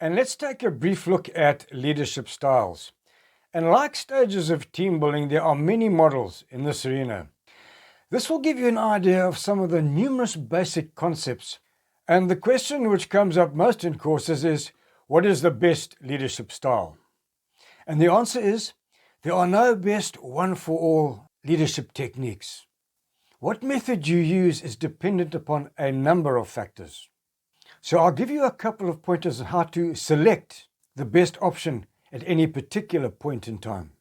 And let's take a brief look at leadership styles. And like stages of team building, there are many models in this arena. This will give you an idea of some of the numerous basic concepts. And the question which comes up most in courses is, what is the best leadership style? And the answer is, there are no best one-for-all leadership techniques. What method you use is dependent upon a number of factors. So I'll give you a couple of pointers on how to select the best option at any particular point in time.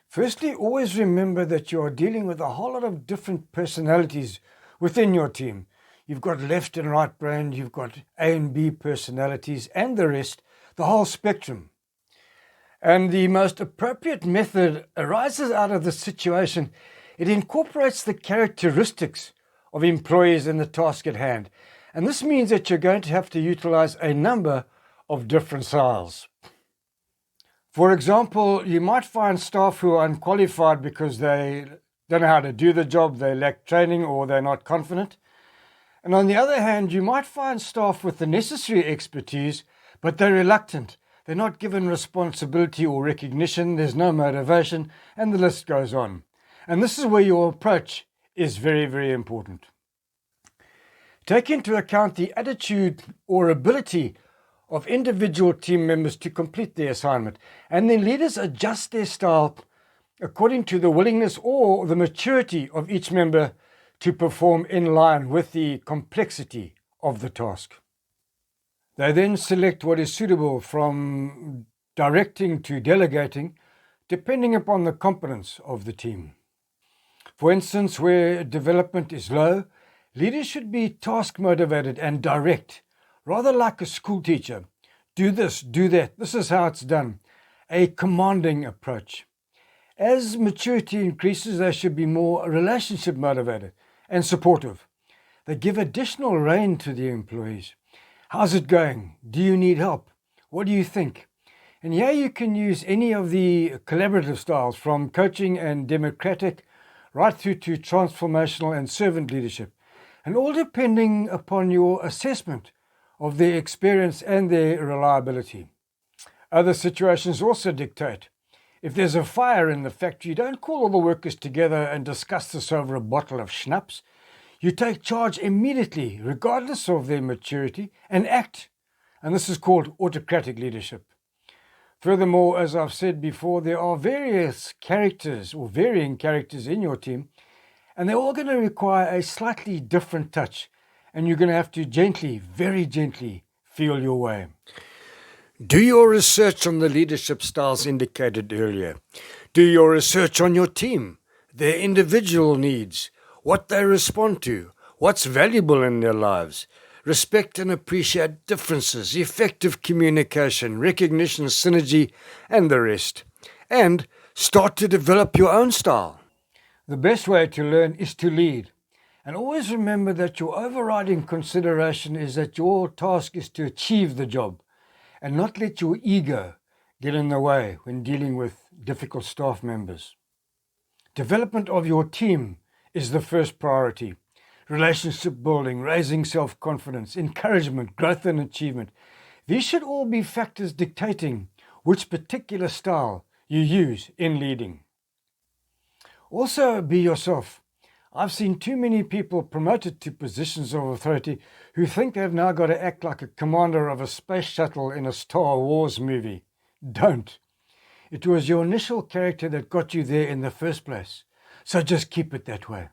Firstly, always remember that you are dealing with a whole lot of different personalities within your team. You've got left and right brain, you've got A and B personalities, and the rest, the whole spectrum. And the most appropriate method arises out of the situation. It incorporates the characteristics of employees in the task at hand. And this means that you're going to have to utilize a number of different styles. For example, you might find staff who are unqualified because they don't know how to do the job, they lack training, or they're not confident. And on the other hand, you might find staff with the necessary expertise, but they're reluctant. They're not given responsibility or recognition, there's no motivation, and the list goes on. And this is where your approach is very, very important. Take into account the attitude or ability of individual team members to complete their assignment, and then leaders adjust their style according to the willingness or the maturity of each member to perform in line with the complexity of the task. They then select what is suitable, from directing to delegating, depending upon the competence of the team. For instance, where development is low, leaders should be task motivated and direct, rather like a school teacher. Do this, do that, this is how it's done. A commanding approach. As maturity increases, they should be more relationship motivated and supportive. They give additional rein to the employees. How's it going? Do you need help? What do you think? And here you can use any of the collaborative styles, from coaching and democratic right through to transformational and servant leadership, and all depending upon your assessment of their experience and their reliability. Other situations also dictate. If there's a fire in the factory, don't call all the workers together and discuss this over a bottle of schnapps. You take charge immediately, regardless of their maturity, and act. And this is called autocratic leadership. Furthermore, as I've said before, there are various characters or varying characters in your team, and they're all going to require a slightly different touch, and you're going to have to gently, very gently, feel your way. Do your research on the leadership styles indicated earlier. Do your research on your team, their individual needs, what they respond to, what's valuable in their lives. Respect and appreciate differences, effective communication, recognition, synergy, and the rest. And start to develop your own style. The best way to learn is to lead. And always remember that your overriding consideration is that your task is to achieve the job, and not let your ego get in the way when dealing with difficult staff members. Development of your team is the first priority. Relationship building, raising self-confidence, encouragement, growth and achievement. These should all be factors dictating which particular style you use in leading. Also, be yourself. I've seen too many people promoted to positions of authority who think they've now got to act like a commander of a space shuttle in a Star Wars movie. Don't. It was your initial character that got you there in the first place. So just keep it that way.